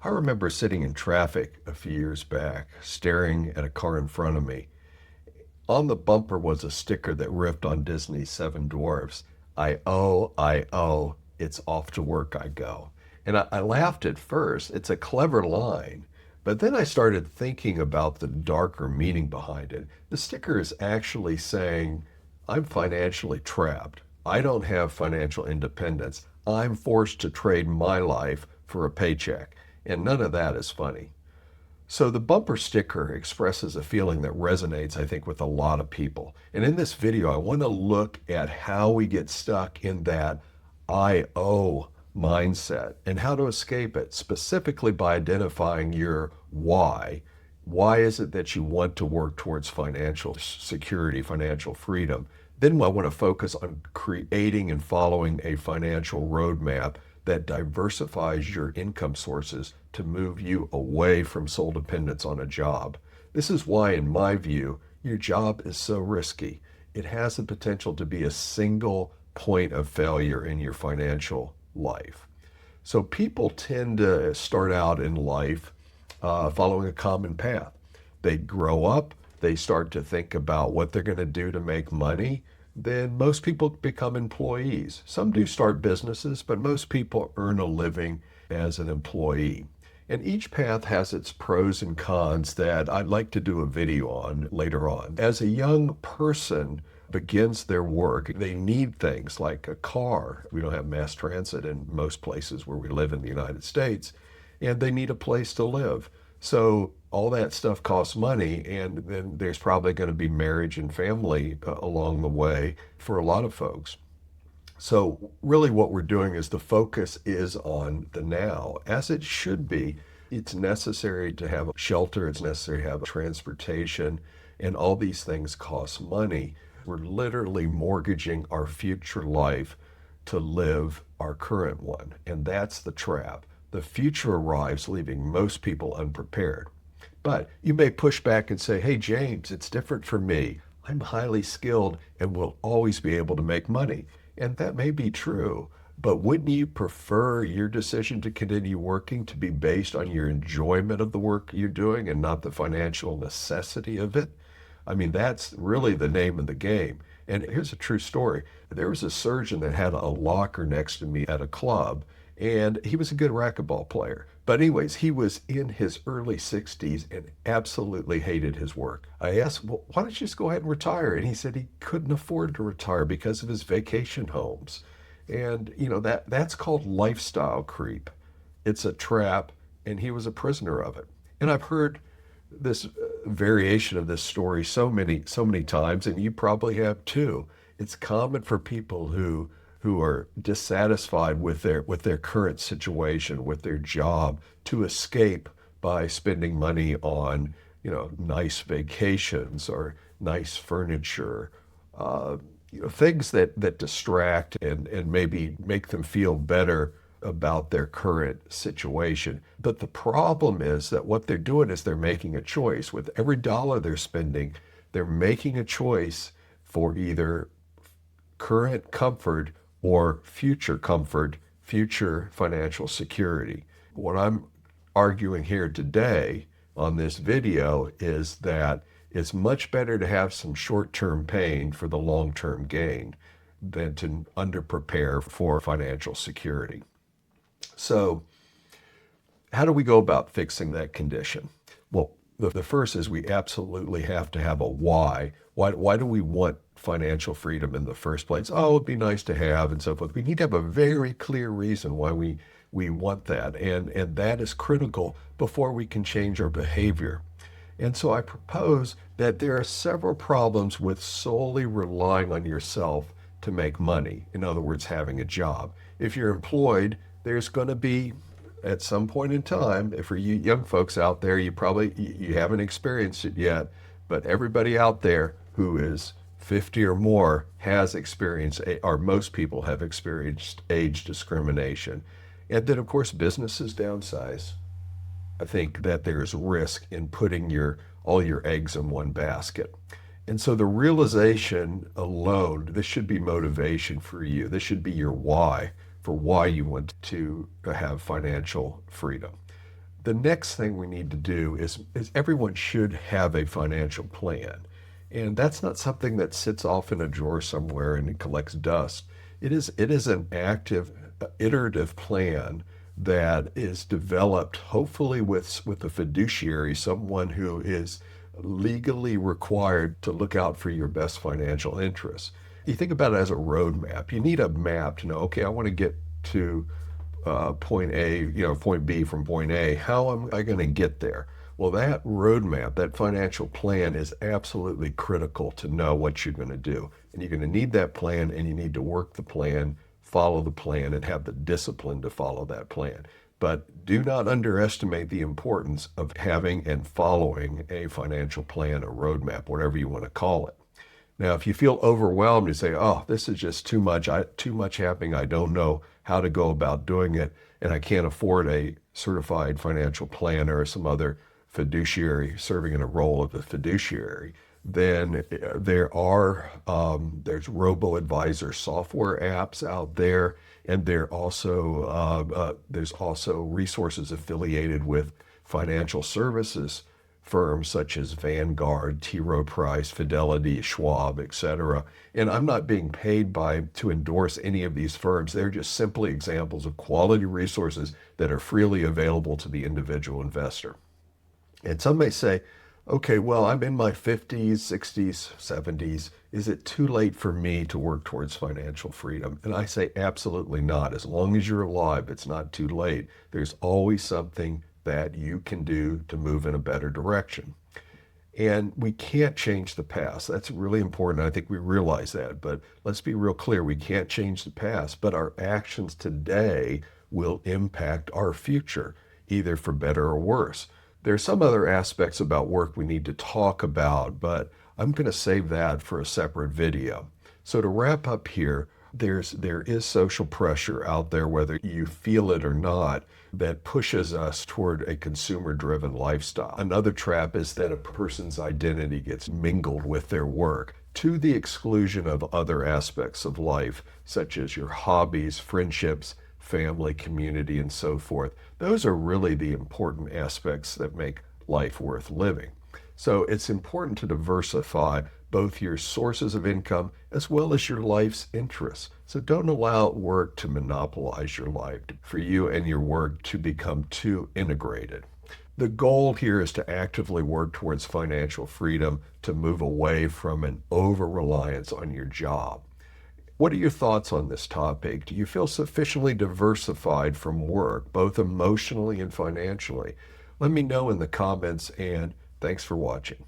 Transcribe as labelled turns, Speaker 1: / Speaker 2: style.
Speaker 1: I remember sitting in traffic a few years back, staring at a car in front of me. On the bumper was a sticker that ripped on Disney's Seven Dwarfs. I owe, it's off to work I go. And I laughed at first. It's a clever line. But then I started thinking about the darker meaning behind it. The sticker is actually saying, I'm financially trapped. I don't have financial independence. I'm forced to trade my life for a paycheck. And none of that is funny. So the bumper sticker expresses a feeling that resonates, I think, with a lot of people. And in this video, I want to look at how we get stuck in that I owe mindset and how to escape it, specifically by identifying your why. Why is it that you want to work towards financial security, financial freedom? Then I want to focus on creating and following a financial roadmap that diversifies your income sources to move you away from sole dependence on a job. This is why, in my view, your job is so risky. It has the potential to be a single point of failure in your financial life. So people tend to start out in life following a common path. They grow up, they start to think about what they're going to do to make money. Then most people become employees. Some do start businesses, but most people earn a living as an employee. And each path has its pros and cons that I'd like to do a video on later on. As a young person begins their work, they need things like a car. We don't have mass transit in most places where we live in the United States, and they need a place to live. So all that stuff costs money, and then there's probably going to be marriage and family along the way for a lot of folks. So really what we're doing is the focus is on the now, as it should be. It's necessary to have a shelter, it's necessary to have transportation, and all these things cost money. We're literally mortgaging our future life to live our current one, and that's the trap. The future arrives, leaving most people unprepared. But you may push back and say, hey, James, it's different for me. I'm highly skilled and will always be able to make money. And that may be true, but wouldn't you prefer your decision to continue working to be based on your enjoyment of the work you're doing and not the financial necessity of it? I mean, that's really the name of the game. And here's a true story. There was a surgeon that had a locker next to me at a club, and he was a good racquetball player. But anyways, he was in his early 60s and absolutely hated his work. I asked, well, why don't you just go ahead and retire? And he said he couldn't afford to retire because of his vacation homes. And, that's called lifestyle creep. It's a trap, and he was a prisoner of it. And I've heard this variation of this story so many times, and you probably have too. It's common for people who are dissatisfied with their current situation, with their job, to escape by spending money on, nice vacations or nice furniture, things that distract and maybe make them feel better about their current situation. But the problem is that what they're doing is they're making a choice. With every dollar they're spending, they're making a choice for either current comfort or future comfort, future financial security. What I'm arguing here today on this video is that it's much better to have some short-term pain for the long-term gain than to underprepare for financial security. So how do we go about fixing that condition? Well, the first is we absolutely have to have a why. Why do we want financial freedom in the first place? Oh, it'd be nice to have and so forth. We need to have a very clear reason why we want that. And that is critical before we can change our behavior. And so I propose that there are several problems with solely relying on yourself to make money. In other words, having a job. If you're employed, there's going to be, at some point in time, for you young folks out there, you haven't experienced it yet, but everybody out there who is 50 or more has experienced, or most people have experienced, age discrimination. And then, of course, businesses downsize. I think that there's risk in putting all your eggs in one basket. And so the realization alone, this should be motivation for you. This should be your why for why you want to have financial freedom. The next thing we need to do is everyone should have a financial plan. And that's not something that sits off in a drawer somewhere and it collects dust. It is an active, iterative plan that is developed hopefully with a fiduciary, someone who is legally required to look out for your best financial interests. You think about it as a roadmap. You need a map to know, okay, I want to get to point A, point B from point A. How am I going to get there? Well, that roadmap, that financial plan is absolutely critical to know what you're going to do. And you're going to need that plan, and you need to work the plan, follow the plan, and have the discipline to follow that plan. But do not underestimate the importance of having and following a financial plan, a roadmap, whatever you want to call it. Now, if you feel overwhelmed, you say, "Oh, this is just too much happening. I don't know how to go about doing it, and I can't afford a certified financial planner or some other fiduciary serving in a role of a fiduciary." Then there's robo-advisor software apps out there, and there's also resources affiliated with financial services firms such as Vanguard, T. Rowe Price, Fidelity, Schwab, etc. And I'm not being paid to endorse any of these firms. They're just simply examples of quality resources that are freely available to the individual investor. And some may say, okay, well, I'm in my 50s, 60s, 70s. Is it too late for me to work towards financial freedom? And I say absolutely not. As long as you're alive, it's not too late. There's always something that you can do to move in a better direction. And we can't change the past. That's really important. I think we realize that. But let's be real clear. We can't change the past, but our actions today will impact our future, either for better or worse. There's some other aspects about work we need to talk about, but I'm going to save that for a separate video. So to wrap up here, there is social pressure out there, whether you feel it or not, that pushes us toward a consumer-driven lifestyle. Another trap is that a person's identity gets mingled with their work to the exclusion of other aspects of life, such as your hobbies, friendships, family, community, and so forth. Those are really the important aspects that make life worth living. So it's important to diversify both your sources of income as well as your life's interests. So don't allow work to monopolize your life, for you and your work to become too integrated. The goal here is to actively work towards financial freedom, to move away from an over-reliance on your job. What are your thoughts on this topic? Do you feel sufficiently diversified from work, both emotionally and financially? Let me know in the comments, and thanks for watching.